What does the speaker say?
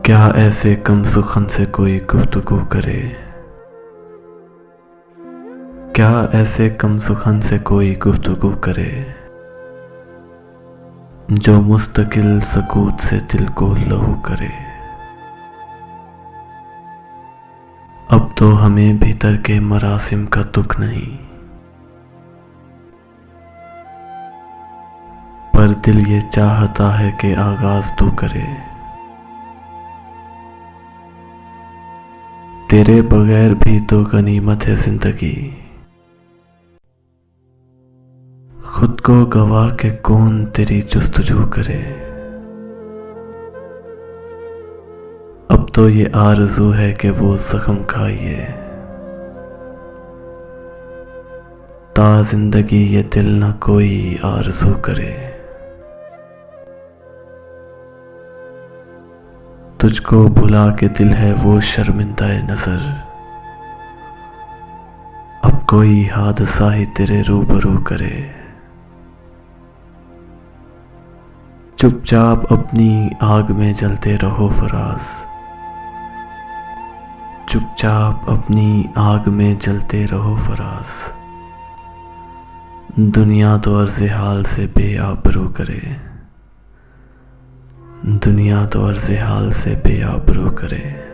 क्या ऐसे कम सुखन से कोई गुफ्तगू करे, क्या ऐसे कम सुखन से कोई गुफ्तगू करे, जो मुस्तकिल सकूत से दिल को लहू करे। अब तो हमें भीतर के मरासिम का दुख नहीं, पर दिल ये चाहता है कि आगाज तू करे। तेरे बगैर भी तो गनीमत है जिंदगी, खुद को गवा के कौन तेरी जुस्तजू करे। अब तो ये आरज़ू है कि वो जख्म खाइए, ता जिंदगी ये दिल न कोई आरज़ू करे। तुझको भुला के दिल है वो शर्मिंदा नजर, अब कोई हादसा ही तेरे रूबरू करे। चुपचाप अपनी आग में जलते रहो फराज, चुपचाप अपनी आग में जलते रहो फराज। दुनिया तो अर्ज़े हाल से बेआबरू करे, दुनिया तो अर्ज़े हाल से बेआबरू करे।